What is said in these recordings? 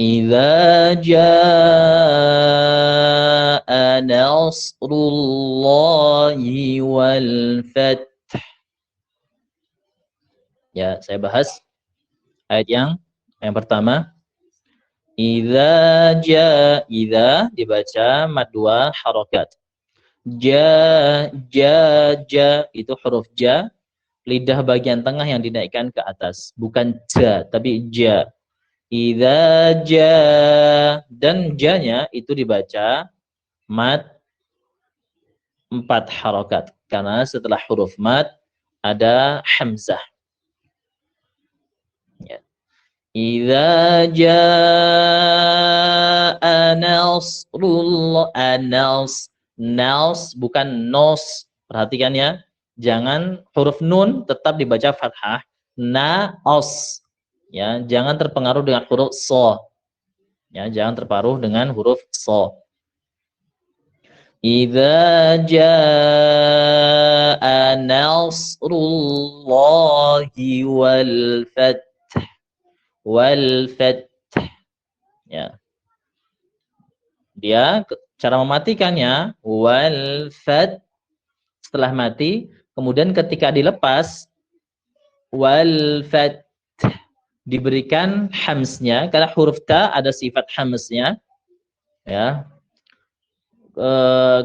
Idza jaa nasrullahi wal fath. Ya, saya bahas ayat yang pertama. Idza dibaca mad dua harokat. Ja itu huruf ja, lidah bagian tengah yang dinaikkan ke atas, bukan ja tapi ja. Idza ja, dan ja-nya itu dibaca mad 4 harokat karena setelah huruf mad ada hamzah. Ya. Idza jaa nasrullah, nas bukan nos. Perhatikan ya. Jangan huruf nun tetap dibaca fathah. Naos. Ya, jangan terpengaruh dengan huruf so. Ya, jangan terpengaruh dengan huruf so. Idza jaa nasrullahi wal fath. Wal fath. Ya. Dia cara mematikannya wal fath setelah mati, kemudian ketika dilepas wal fath diberikan hamznya karena huruf ta ada sifat hamznya. Ya.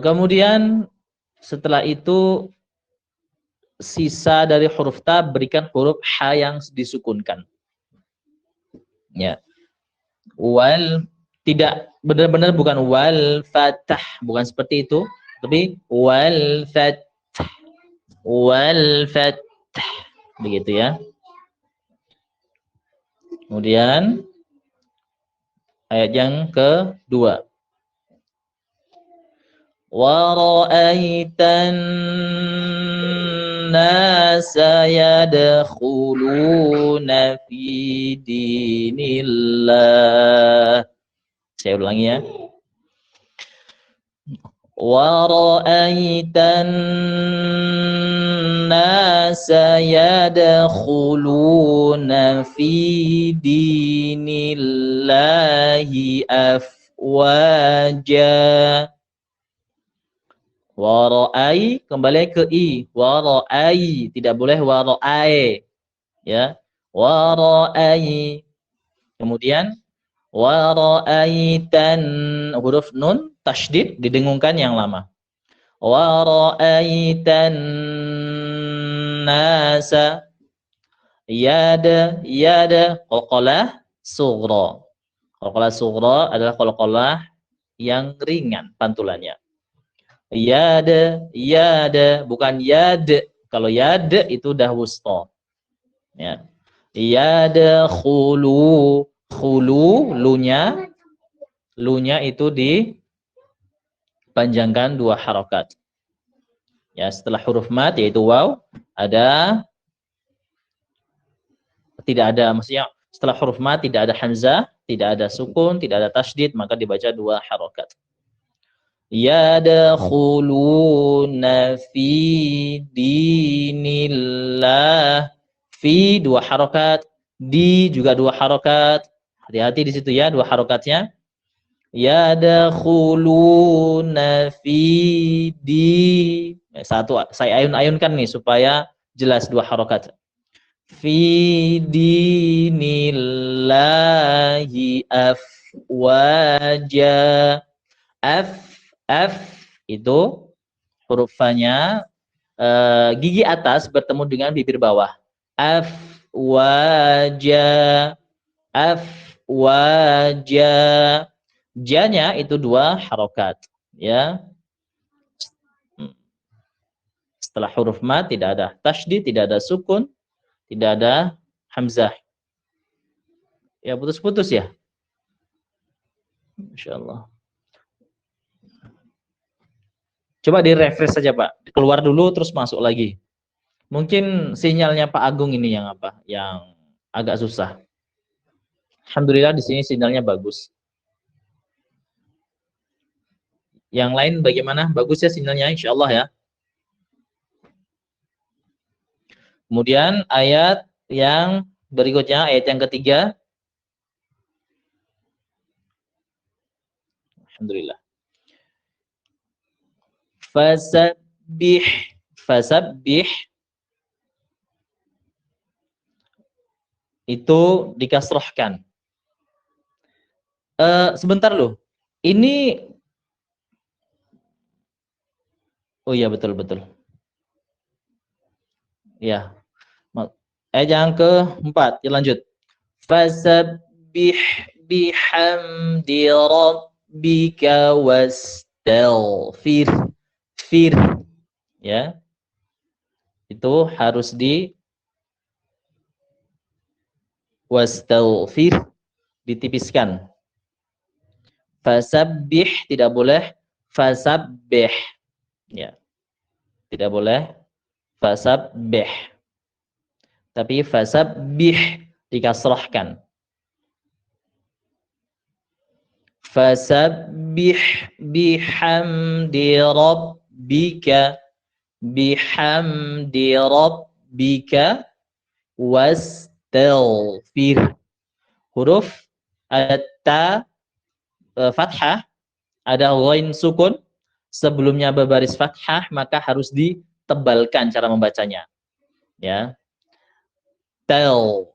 Kemudian setelah itu sisa dari huruf ta berikan huruf ha yang disukunkan. Ya. Wal, tidak benar-benar bukan wal fatah, bukan seperti itu, tapi wal fath begitu ya. Kemudian ayat yang kedua. Wa ra'aitan nasa yadkhuluna fi dinillah. Saya ulangi ya. Wa ra'aitan nasa yadkhuluna fi dinillahi afwaja. Wa ra'ai kembali ke i. Wa ra'ai, tidak boleh wa ra'ai. Ya. Wa ra'ai. Kemudian wa ra'aitan, huruf nun tasydid didengungkan yang lama. Wa ra'aitan nasa yada qalqalah sughra. Qalqalah sughra adalah qalqalah yang ringan pantulannya. Yada bukan yad. Kalau yad itu dah wusta. Ya. Yada khulu lunya itu dipanjangkan 2 harokat. Ya, setelah huruf mat yaitu waw tidak ada, maksudnya setelah huruf mat tidak ada hamzah, tidak ada sukun, tidak ada tasydid, maka dibaca 2 harokat. Yadkhuluna fi dinillah, fi 2 harokat, di juga 2 harokat. Hati-hati di situ ya 2 harokatnya. Yadkhuluna fi di, satu saya ayun-ayunkan nih supaya jelas 2 harokat. Fi dinillahi afwaja. F itu huruf fa-nya gigi atas bertemu dengan bibir bawah. Afwaja. Ja-nya itu 2 harokat. Ya. Setelah huruf mat tidak ada tasydid, tidak ada sukun, tidak ada hamzah. Ya, putus-putus ya. Insyaallah. Coba di-refresh saja, Pak. Keluar dulu terus masuk lagi. Mungkin sinyalnya Pak Agung ini yang apa? Yang agak susah. Alhamdulillah di sini sinyalnya bagus. Yang lain bagaimana? Bagus ya sinyalnya, insyaallah ya. Kemudian ayat yang berikutnya, ayat yang ketiga. Alhamdulillah. Fasabbih, fasabbih itu dikasrohkan. Sebentar loh. Ini, oh iya betul. Ya. Yang keempat, ya lanjut. Fasabbih bihamdi rabbika wastaghfir. Fir, ya. Itu harus di wastaghfir, ditipiskan. Fasabbih tidak boleh fasabbih. Ya. Tidak boleh fasabbih. Tapi fasabbih dikasrahkan. Fasabbih bihamdi rabbika wastaghfir. Huruf ada ta fathah, ada ghain sukun, sebelumnya berbaris fathah maka harus ditebalkan cara membacanya. Ya. Tel,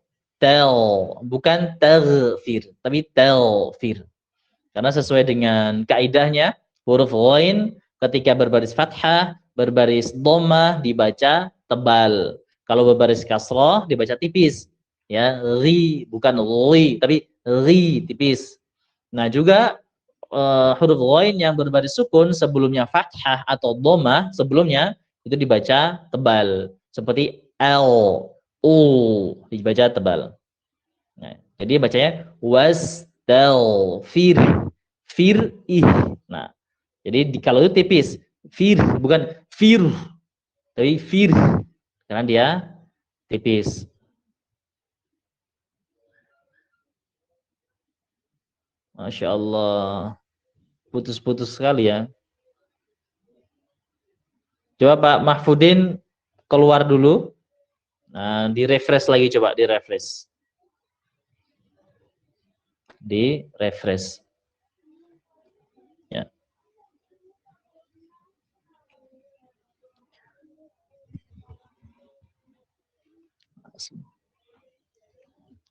bukan taghfir, tapi telfir. Karena sesuai dengan kaidahnya, huruf ghain ketika berbaris fathah, berbaris dhammah dibaca tebal. Kalau berbaris kasrah dibaca tipis. Ya, ri bukan li, tapi ri tipis. Nah, juga huruf ghain yang berbaris sukun sebelumnya fathah atau dhammah sebelumnya itu dibaca tebal. Seperti l, u dibaca tebal. Nah, jadi bacanya wastaghfir, ih. Nah, jadi kalau itu tipis, fir bukan fir, tapi fir karena dia tipis. Masya Allah, putus-putus sekali ya. Coba Pak Mahfudin keluar dulu. Nah, di-refresh lagi, coba di-refresh. Di-refresh. Ya.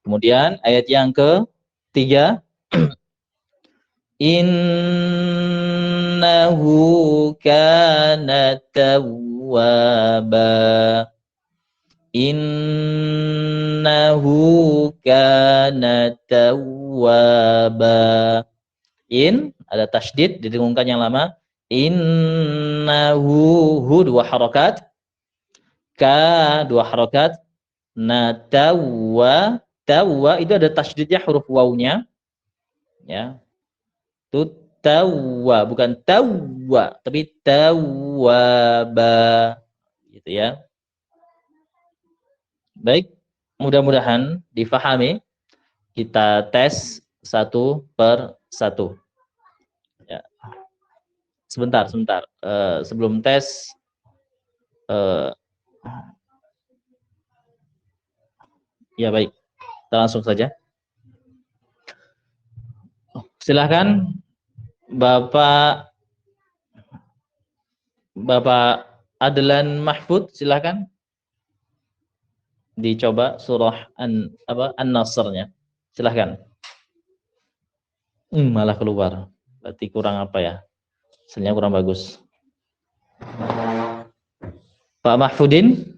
Kemudian ayat yang ke-3. Innahu kana tawwaba. Innahu kana tawwaba. In ada tasydid didengungkan yang lama. Innahu hu dua harakat. Ka dua harakat. Na tawwa itu ada tasydidnya huruf wawunya. Ya. Itu tawwa bukan tawwa tapi tawwaba. Gitu ya. Baik, mudah-mudahan difahami. Kita tes satu per satu. Ya. Sebentar. Sebelum tes, ya baik, kita langsung saja. Silahkan Bapak Adlan Mahfud, silahkan dicoba surah An-Nasr-nya. Silahkan. Malah keluar. Berarti kurang apa ya? Hasilnya kurang bagus. Pak Mahfudin.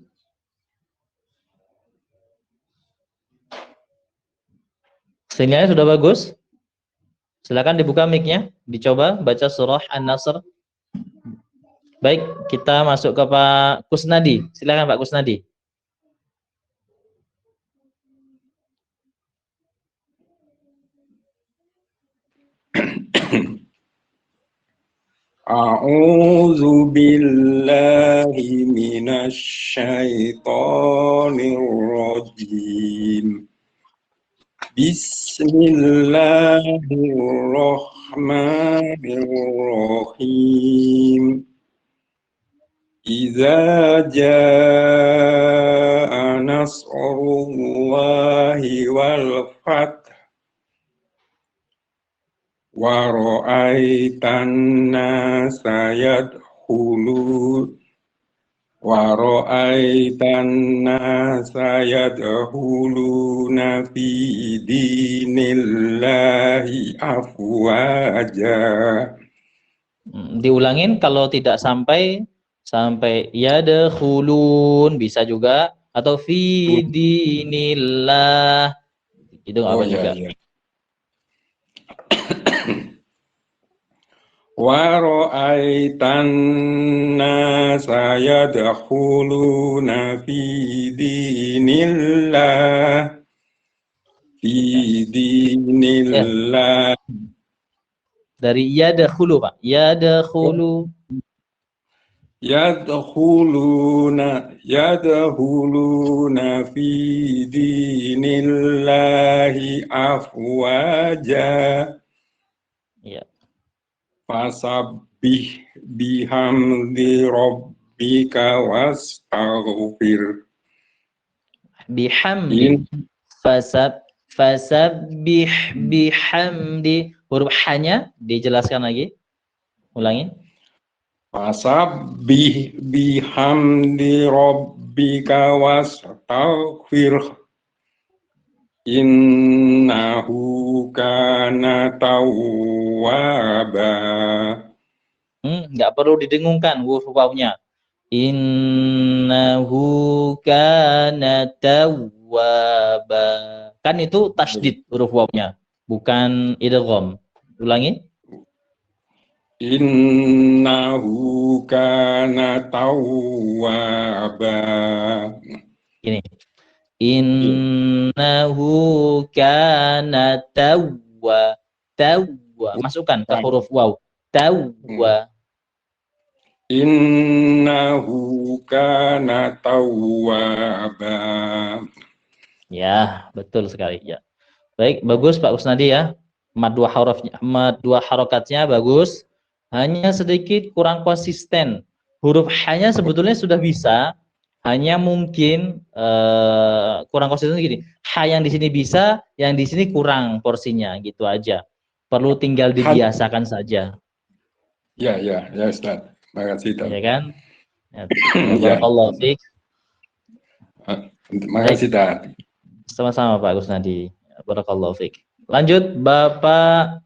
Sinyalnya sudah bagus. Silakan dibuka mic-nya, dicoba baca surah An-Nasr. Baik, kita masuk ke Pak Kusnadi. Silakan Pak Kusnadi. A'udzu billahi minasy syaithanir rajim. Bismillahirrahmanirrahim. Idza jaa nasrullahi wal fath ra'aitan nasa yadkhulun wa ra'aitan nasa yadkhuluna fi dinillahi afwaja. Diulangin kalau tidak sampai yadkhulun bisa juga, atau fi dinillah itu nggak apa juga. Ya. Wa ra'aitan nasa yadkhuluna fi dinillah. Dari yadkhulu, Pak. Yadkhulu. Yadkhuluna fi dinillahi afwaja. Ya. Fasabbih bihamdi rabbika wastaghfir. Bihamdi. Fasabbih bihamdi. Huruf hanya dijelaskan lagi. Ulangi. Fasabbih bihamdi rabbika wastaghfir. Innahu kana tawwaba. Nggak perlu didengungkan huruf wawnya. Innahu kana tawwaba. Kan itu tasydid huruf wawnya, bukan idgham. Ulangi. Innahu kana tawwaba. Ini. Innahu kana tawwa. Masukkan ke huruf waw. Tawwa. Innahu kana tawwaba. Ya, betul sekali ya. Baik, bagus Pak Kusnadi ya. Mad dua harokatnya bagus. Hanya sedikit kurang konsisten. Huruf hanya sebetulnya sudah bisa, hanya mungkin kurang konsisten gini. Ha yang di sini bisa, yang di sini kurang porsinya, gitu aja. Perlu tinggal dibiasakan saja. Ya Ustaz. Makasih Ustaz. Ya kan? Ya. Ya. Barakallahu fiik. Makasih Ustaz. Sama-sama Pak Kusnadi. Barakallahu fiik. Lanjut Bapak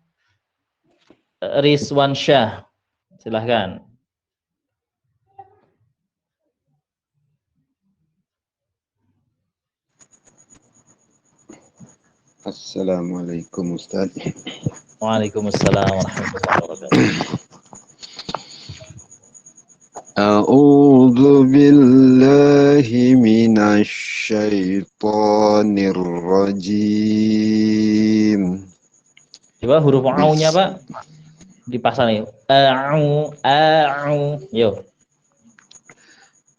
Rizwan Syah. Silahkan. Assalamualaikum Ustaz. Waalaikumsalam warahmatullahi wabarakatuh. A'udzu billahi minasy syaithanir rajim. Coba huruf au-nya Pak dipasang nih. Au. Yo.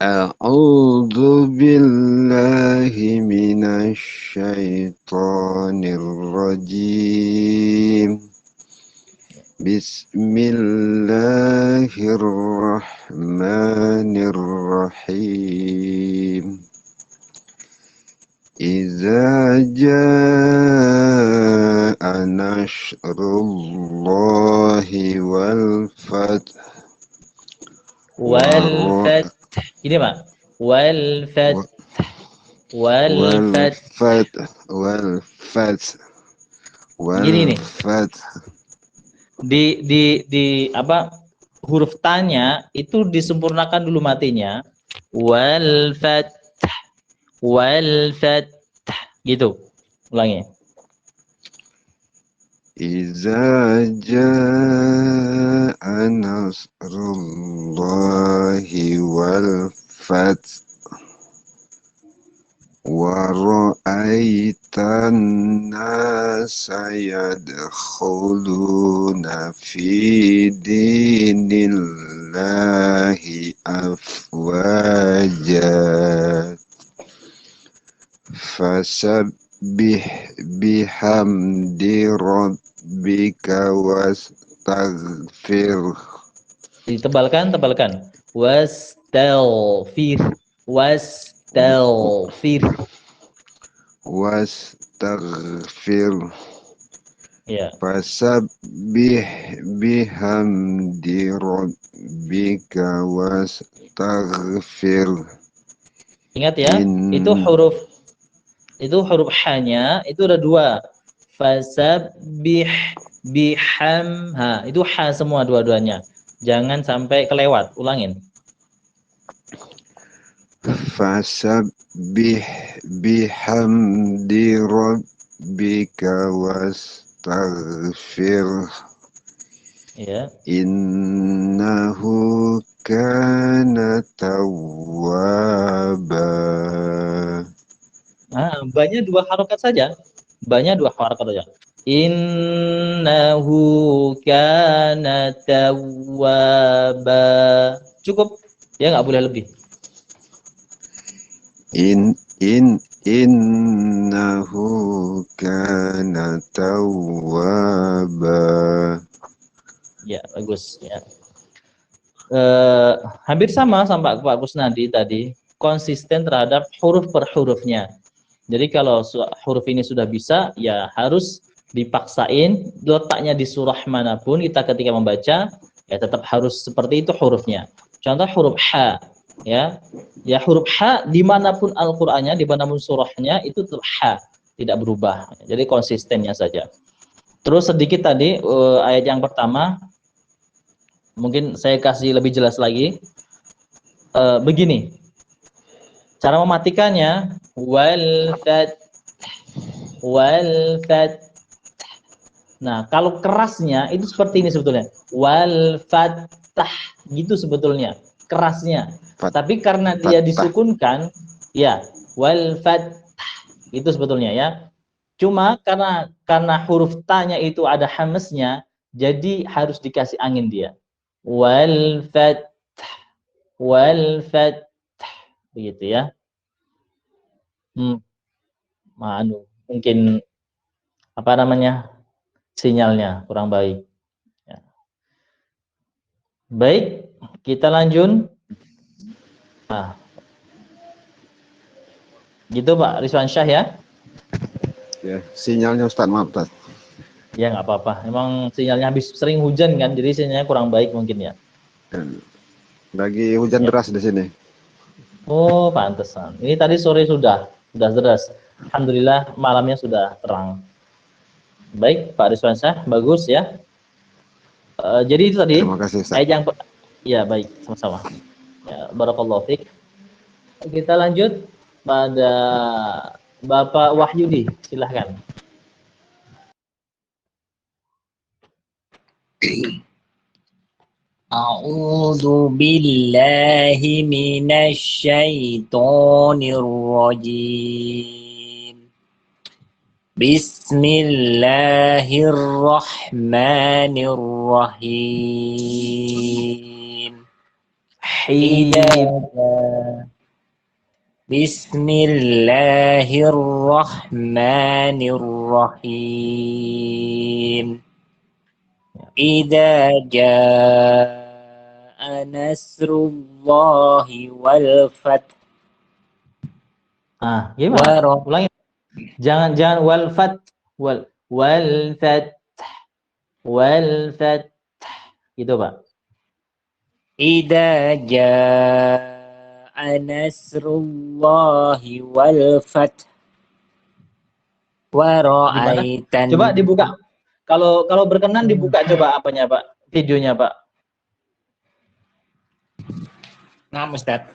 A'udzu billahi minasy syaithanir rajim. Bismillahirrahmanirrahim. Iza jaa nasrullahi wal fath. Ini Pak. Wal fath. Gini nih. Di apa, huruf tanya itu disempurnakan dulu matinya. Wal fath gitu. Ulangi. Iza jaa nasrullahi wal fath wa ra'aitan nasa yadkhuluna fi dinillahi afwaja fasabbih bihamdi rabbika wastaghfir. Ditebalkan. Wastaghfir. Ya. Fasabbih bihamdi rabbika wastaghfir. Ingat ya, itu huruf h-nya itu ada dua. Fasabbih itu h semua dua-duanya. Jangan sampai kelewat. Ulangin. Fasabbih bihamdi rabbika wastaghfir. Ya. Innahu kana tawwaba. Nah, banyak dua harokat saja. Banyak dua harokat saja. Innahu kana tawwaba. Cukup. Ya nggak boleh lebih. Innahu kana tawwaba. Ya, bagus ya. Hampir sama Pak Kusnadi tadi, konsisten terhadap huruf per hurufnya. Jadi kalau huruf ini sudah bisa, ya harus dipaksain, letaknya di surah manapun kita ketika membaca, ya tetap harus seperti itu hurufnya. Contoh huruf H, ya huruf H dimanapun Al-Qur'annya, dimanapun surahnya itu tetap H, tidak berubah. Jadi konsistennya saja. Terus sedikit tadi ayat yang pertama, mungkin saya kasih lebih jelas lagi. Begini, cara mematikannya, wal fat. Nah, kalau kerasnya itu seperti ini sebetulnya. Wal fattah gitu sebetulnya, kerasnya. Tapi karena dia disukunkan, ya, wal fattah itu sebetulnya ya. Cuma karena huruf ta-nya itu ada hamesnya, jadi harus dikasih angin dia. Wal fattah begitu ya. Mungkin apa namanya? Sinyalnya kurang baik. Ya. Baik, kita lanjut. Nah, gitu Pak Rizwan Syah ya. Ya, sinyalnya Ustaz, maaf Ustaz. Ya nggak apa-apa. Emang sinyalnya habis sering hujan kan, jadi sinyalnya kurang baik mungkin ya. Lagi hujan Ya. deras di sini. Oh, pantesan. Ini tadi sore sudah deras. Alhamdulillah malamnya sudah terang. Baik, Pak Rizwan Syah, bagus ya. Jadi itu tadi. Terima kasih Ustaz. Ya baik, sama-sama. Ya, barakallahu fiik. Kita lanjut pada Bapak Wahyudi, silahkan. A'udzu billahi minasy syaithanir rajim. Bismillahirrahmanirrahim. Bismillahirrahmanirrahim. Idza jaa nasrullahi wal fath. Gimana? Ulangi. Jangan wal fath, wal fath. Gitu, Pak. Idza jaa nasrullahi wal fath. Wa ra'aitan. Coba dibuka. Kalau berkenan dibuka coba apanya, Pak? Videonya, Pak. Nah, Ustaz.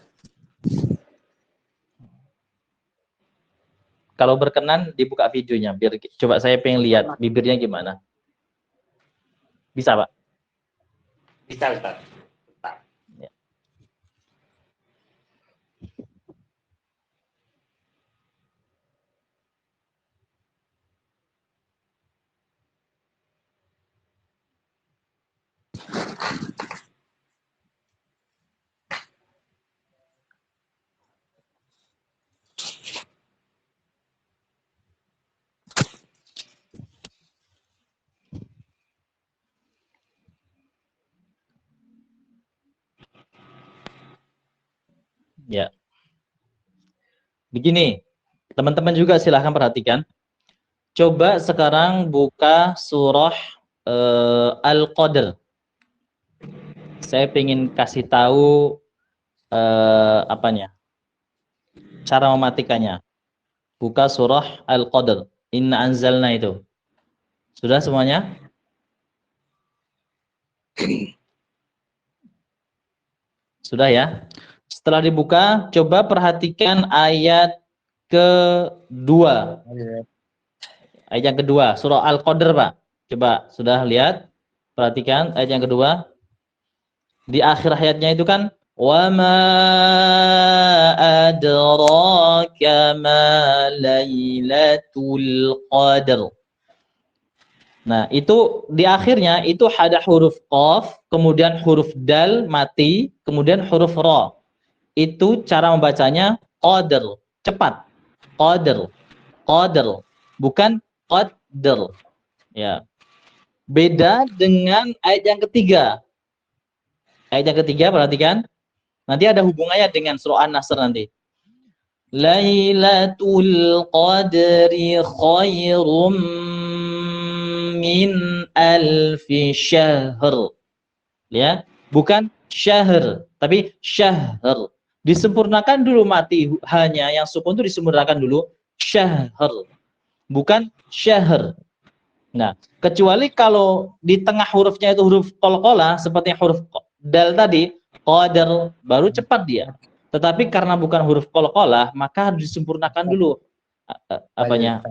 Kalau berkenan dibuka videonya biar coba saya pengen lihat bibirnya gimana. Bisa, Pak? Bisa, Ustaz. Ya. Ya. Begini, teman-teman juga silahkan perhatikan. Coba sekarang buka surah Al-Qadr. Saya ingin kasih tahu apanya? Cara mematikannya. Buka surah Al-Qadr. Inna anzalna itu. Sudah semuanya? Sudah ya? Setelah dibuka, coba perhatikan ayat kedua. Ayat yang kedua, surah Al-Qadr, Pak. Coba, sudah lihat? Perhatikan ayat yang kedua. Di akhir ayatnya itu kan wa ma adraka ma lailatul qadr. Nah, itu di akhirnya itu ada huruf qaf, kemudian huruf dal mati, kemudian huruf ra. Itu cara membacanya qadr, cepat. Qadr. Qadr, bukan qadr. Ya. Beda dengan ayat yang ketiga. Ayat yang ketiga perhatikan. Nanti ada hubungannya dengan surah An-Nasr nanti. Lailatul qadri khairum min alfi syahr. Ya, bukan syahr, tapi syahr. Disempurnakan dulu mati hanya yang sukun itu disempurnakan dulu syahr. Bukan syahr. Nah, kecuali kalau di tengah hurufnya itu huruf qalqalah seperti huruf dal tadi, qadar, baru cepat dia. Tetapi karena bukan huruf qalqalah, maka harus disempurnakan dulu apanya?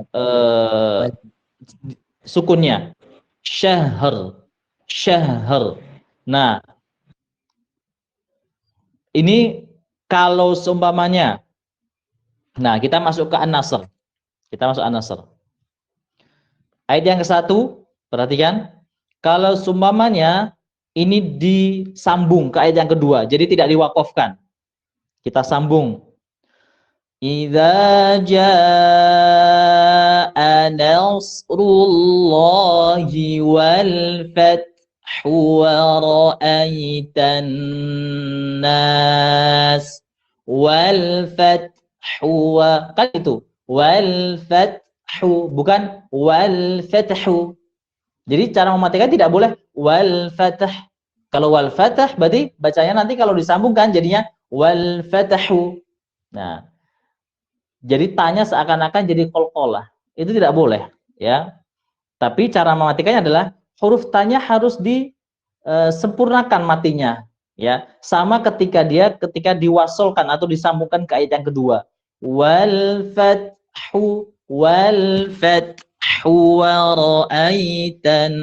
Sukunnya. Syahr. Syahr. Nah, ini kalau seumpamanya. Nah, kita masuk ke An-Nasr. Kita masuk An-Nasr. Ayat yang ke-1, perhatikan. Kalau seumpamanya ini disambung ke ayat yang kedua, jadi tidak diwakafkan. Kita sambung. Idza jaa nasrullahi wal fathu wa ra'aitan nas wal fathu kan itu wal fathu bukan wal fathu. Jadi cara mematikan tidak boleh wal fath. Kalau wal fath berarti bacanya nanti kalau disambungkan jadinya wal fathu. Nah, jadi tanya seakan-akan jadi qalqalah. Itu tidak boleh, ya. Tapi cara mematikannya adalah huruf tanya harus disempurnakan matinya, ya. Sama ketika diwasolkan atau disambungkan ke ayat yang kedua. Wal fathu wal fathu wa ra'aitan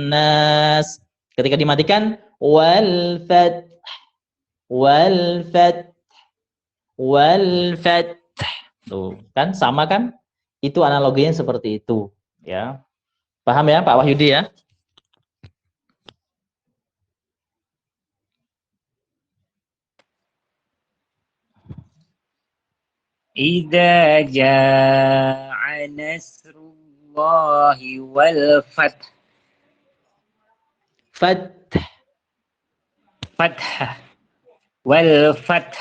nas. Ketika dimatikan wal fath wal fath wal fath. Tuh, kan sama kan? Itu analoginya seperti itu, ya. Paham ya Pak Wahyudi ya? Idza jaa nasrullahi wal fath. Fath. Fath. Wal fath.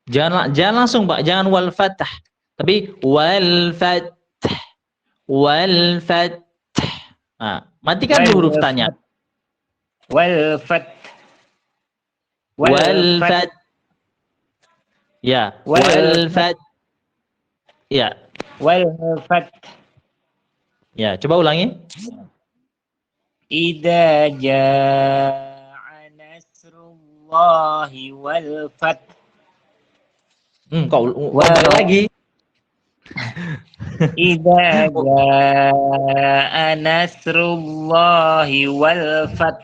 Jangan langsung Pak, jangan wal fath. Tapi wal fath. Wal fath. Nah, matikan dulu huruf tanya. Wal fath. Wal fath. Ya, wal fath. Ya. Wal fath. Ya, coba ulangi. Idza jaa nasrullahi wal fath. Kau lagi. Idza jaa nasrullahi wal fath.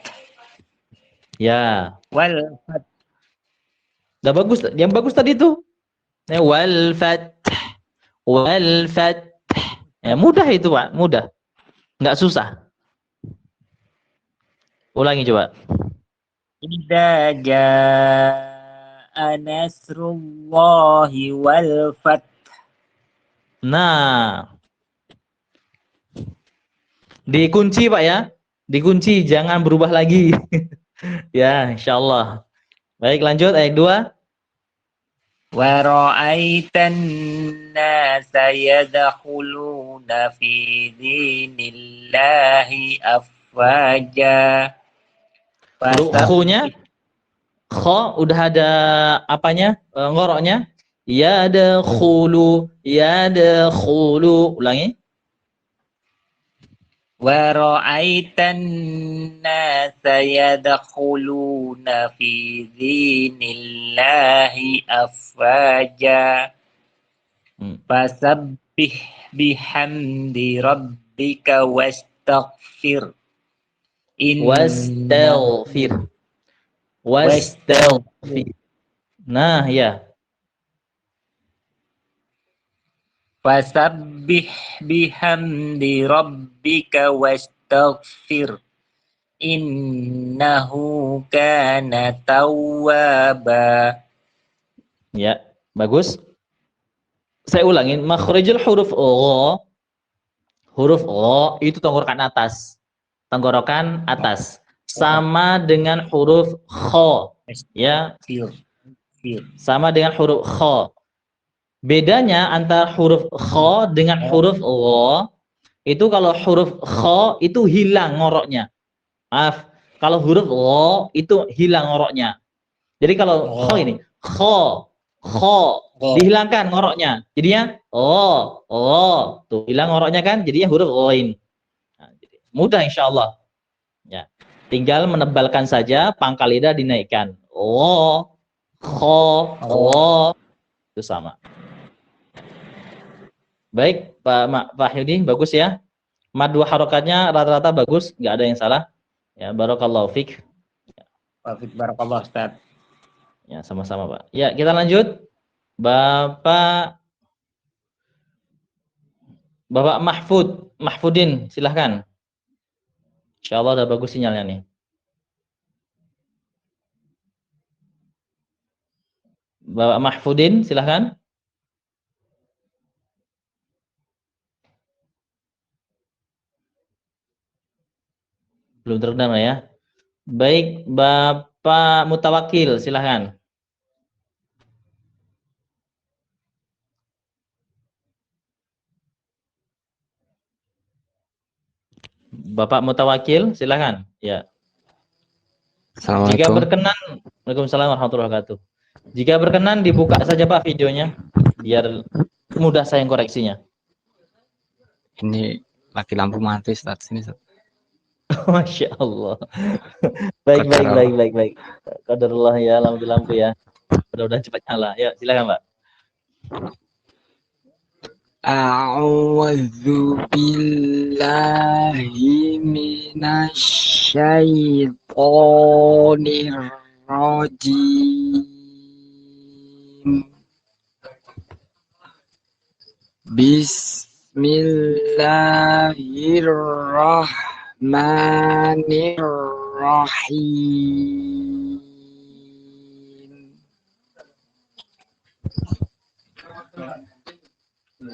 Ya. Wal fath. Udah bagus. Yang bagus tadi itu. Wal fath. Wal fath. Ya, mudah itu, Pak. Mudah. Enggak susah. Ulangi coba. Idza jaa nasrullahi wal fath. Nah. Dikunci, Pak ya. Dikunci, jangan berubah lagi. Ya, insyaallah. Baik, lanjut ayat 2. Wa ra'aitan nasa yadkhuluna fi dinillahi afwaja. Huruf khu-nya, kho udah ada apanya? Ngoroknya. Yadkhulu, yadkhulu. Ulangi. Wa ra'aitan nasa yadkhuluna fi dinillahi afwaja. Fasabbih bihamdi rabbika wastaghfir. Wastaghfir. Wastaghfir. Nah, ya. Fasabbih bihamdi rabbika wastaghfir. Innahu kana tawwaba. Ya, bagus. Saya ulangin, makhrijul huruf gha. Huruf gha itu tenggorokan atas. Tenggorokan atas. Sama dengan huruf kha. Ya. Sama dengan huruf kha. Bedanya antara huruf kha dengan huruf gha, itu kalau huruf kha itu hilang ngoroknya. Maaf, kalau huruf gha itu hilang ngoroknya. Jadi kalau kha ini, kha, dihilangkan ngoroknya. Jadinya tuh hilang ngoroknya kan, jadinya huruf ghain. Nah, mudah insyaallah. Ya. Tinggal menebalkan saja, pangkal lidah dinaikkan. Kha, itu sama. Baik, Pak Wahyudi, bagus ya. Mad dua harokatnya rata-rata bagus, nggak ada yang salah. Ya, barakallahu fik. Barakallah Ustaz. Ya, sama-sama, Pak. Ya, kita lanjut. Bapak Mahfudin, silahkan. Insyaallah udah bagus sinyalnya nih. Bapak Mahfudin, silahkan. Belum terdengar ya. Baik, Bapak Mutawakil, silahkan. Bapak Mutawakil, silahkan. Ya. Jika berkenan, Waalaikumsalam warahmatullahi wabarakatuh. Jika berkenan dibuka saja Pak videonya, biar mudah saya koreksinya. Ini lagi lampu mati Ustaz, sini Ustaz. Masya Allah. Baik. Qadarullah ya, lampu ya. Mudah-mudahan cepat nyala. Ya, silakan Pak. A'udzu billahi minasyaitonir rajim. Bismillahirrahmanirrahim.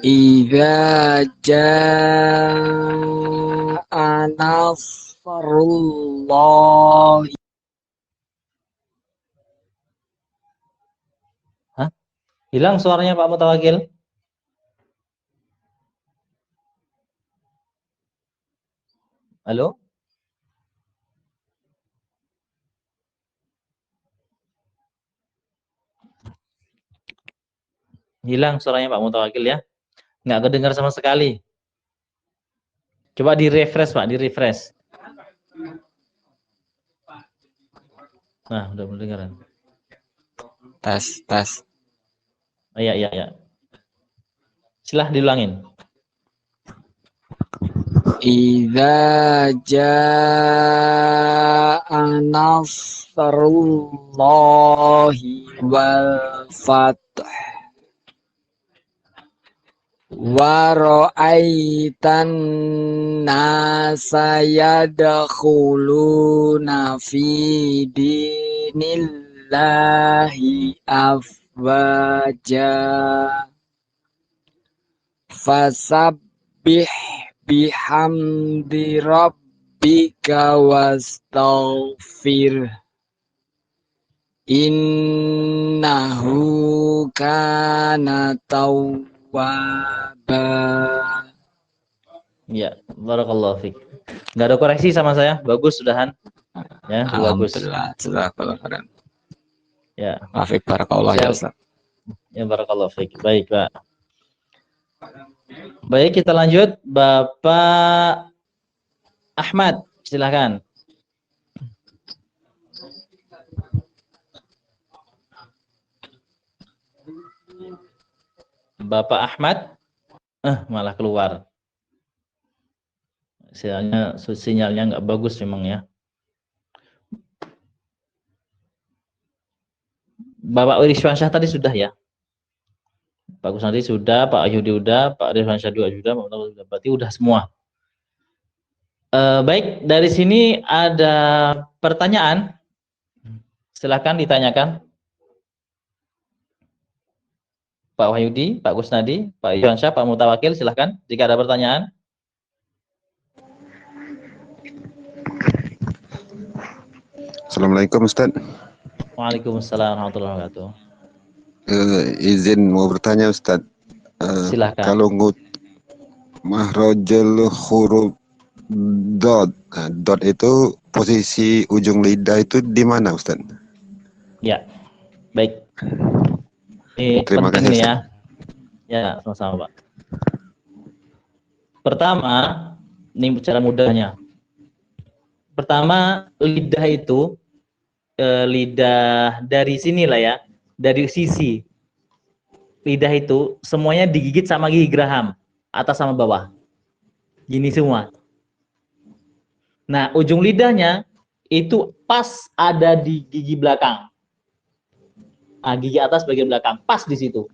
Idza jaa nasrullah. Hilang suaranya Pak Mutawakil. Halo? Hilang suaranya Pak Mutawakil ya. Nggak kedengar sama sekali. Coba di-refresh Pak, di-refresh. Nah, udah mendengaran. Tes. Iya. Silah diulangin. Idza jaa nasrullahi wal fath wa ra'aitan nasa yadkhuluna fi dinillahi afwaja fasabbih bihamdi rabbika wastaghfir Innahu kana tawwaba. Ya, barakallahu fiik. Nggak ada koreksi sama saya. Bagus, sudahan. Ya, bagus. Alhamdulillah. Jazakallahu khairan. Ya, Afik barakallah ya siap. Ustaz. Ya, barakallahu fiik. Baik, Pak. Baik, kita lanjut. Bapak Ahmad, silakan. Bapak Ahmad, malah keluar. Sinyalnya nggak bagus memang ya. Bapak Rizwansyah tadi sudah ya. Pak Kusnadi sudah, Pak Ayudi sudah, Pak Rizwansyah juga sudah, berarti udah semua. Baik, dari sini ada pertanyaan. Silakan ditanyakan. Pak Wahyudi, Pak Kusnadi, Pak Rizwansyah, Pak Mutawakil, silakan jika ada pertanyaan. Assalamualaikum Ustaz. Waalaikumsalam warahmatullahi wabarakatuh. Izin mau bertanya Ustaz. Silakan. Kalau mahrojul huruf dot, dot itu posisi ujung lidah itu di mana Ustaz? Ya, baik. Ini Terima penting kasih, nih ya. Ustaz. Ya, sama-sama Pak. Pertama, ini cara mudahnya. Pertama, lidah itu lidah dari sini lah ya, dari sisi lidah itu semuanya digigit sama gigi geraham, atas sama bawah, gini semua. Nah, ujung lidahnya itu pas ada di gigi belakang, gigi atas bagian belakang, pas di situ.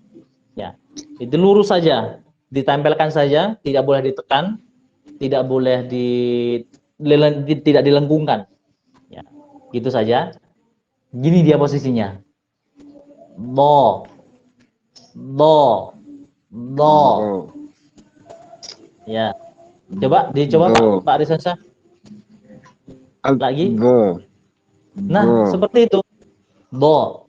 Ya, itu lurus saja, ditempelkan saja, tidak boleh ditekan, tidak boleh tidak dilengkungkan. Ya, gitu saja. Gini dia posisinya. Do, do, do. Do. Ya. Dicoba Do. Pak Rizwansyah. Lagi. Do. Nah, seperti itu. Do.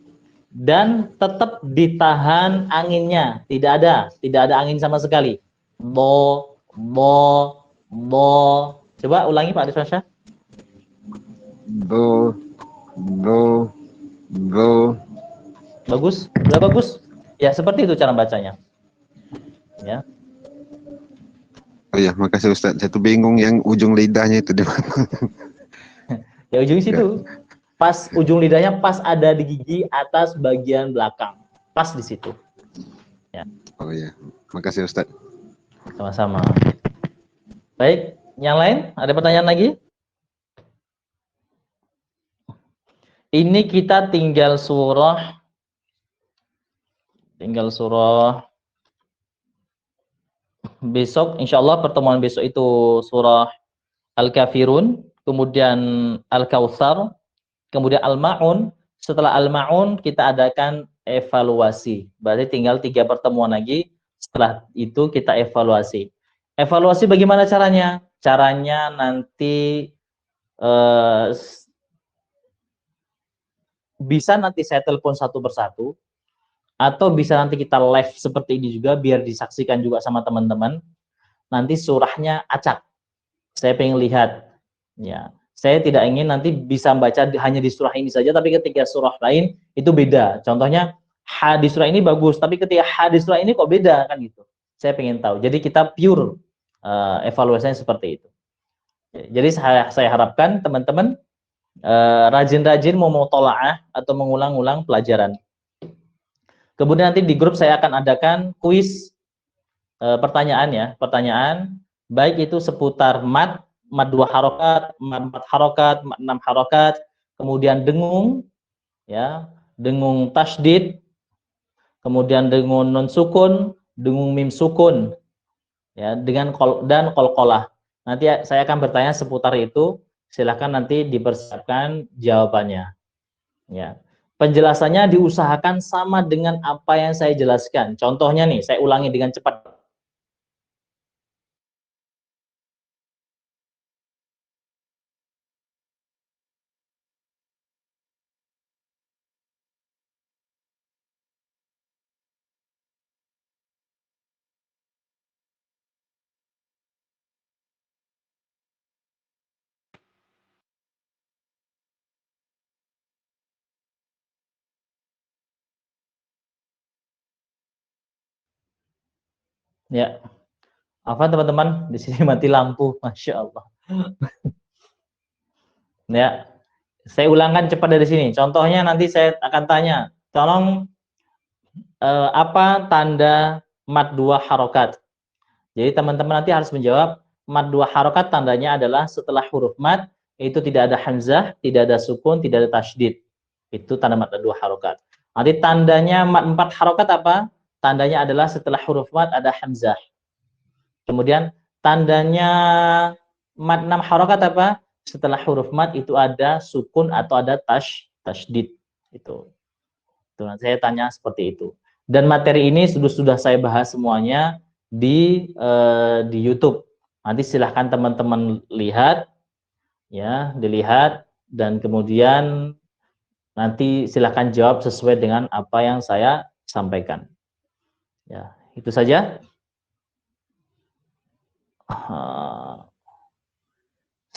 Dan tetap ditahan anginnya. Tidak ada angin sama sekali. Do, do, do. Coba ulangi Pak Rizwansyah. Do. Do. Do. Bagus, sudah bagus. Ya, seperti itu cara bacanya. Ya. Oh ya, makasih Ustaz. Saya tuh bingung yang ujung lidahnya itu di mana. Ya ujung situ. Pas ujung lidahnya pas ada di gigi atas bagian belakang. Pas di situ. Ya. Oh ya, makasih Ustaz. Sama-sama. Baik, yang lain ada pertanyaan lagi? Ini kita tinggal surah besok, insya Allah pertemuan besok itu surah Al-Kafirun, kemudian Al-Kautsar, kemudian Al-Ma'un. Setelah Al-Ma'un kita adakan evaluasi. Berarti tinggal 3 pertemuan lagi. Setelah itu kita evaluasi. Evaluasi bagaimana caranya? Caranya nanti bisa nanti saya telepon satu persatu, atau bisa nanti kita live seperti ini juga biar disaksikan juga sama teman-teman. Nanti surahnya acak. Saya pengen lihat. Ya, saya tidak ingin nanti bisa baca hanya di surah ini saja, tapi ketika surah lain itu beda. Contohnya hadis surah ini bagus, tapi ketika hadis surah ini kok beda kan gitu. Saya pengen tahu. Jadi kita pure evaluasinya seperti itu. Jadi saya harapkan teman-teman rajin-rajin memutolaah atau mengulang-ulang pelajaran. Kemudian nanti di grup saya akan adakan kuis pertanyaan ya, pertanyaan baik itu seputar mad 2 harokat, mad 4 harokat, mad 6 harokat, kemudian dengung ya, dengung tasydid, kemudian dengung nun sukun, dengung mim sukun ya, dengan dan qalqalah. Nanti saya akan bertanya seputar itu, silahkan nanti dipersiapkan jawabannya ya. Penjelasannya diusahakan sama dengan apa yang saya jelaskan. Contohnya nih, saya ulangi dengan cepat. Ya. Apa teman-teman? Di sini mati lampu, Masya Allah. Ya. Saya ulangkan cepat dari sini. Contohnya nanti saya akan tanya. Tolong apa tanda mad dua harokat? Jadi teman-teman nanti harus menjawab mad dua harokat tandanya adalah setelah huruf mad itu tidak ada hamzah, tidak ada sukun, tidak ada tasydid. Itu tanda mad dua harokat. Nanti tandanya mad 4 harokat apa? Tandanya adalah setelah huruf mad ada hamzah. Kemudian tandanya mad 6 harokat apa? Setelah huruf mad itu ada sukun atau ada tasydid. Itu. Nah, saya tanya seperti itu. Dan materi ini sudah saya bahas semuanya di YouTube. Nanti silahkan teman-teman lihat, ya, dilihat dan kemudian nanti silahkan jawab sesuai dengan apa yang saya sampaikan. Ya, itu saja.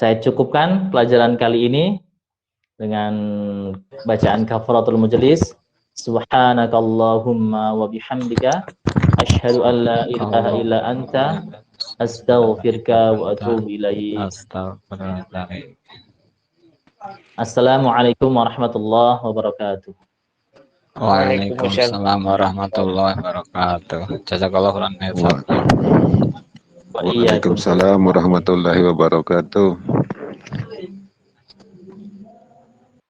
Saya cukupkan pelajaran kali ini dengan bacaan kafaratul majlis. Subhanakallahumma wa bihamdika asyhadu an la ilaha illa anta astaghfiruka wa atubu ilaik. Astagfirullahaladzim. Assalamualaikum warahmatullahi wabarakatuh. Waalaikumsalam warahmatullahi wabarakatuh. Jazakallahu khairan. Waalaikumsalam warahmatullahi wabarakatuh.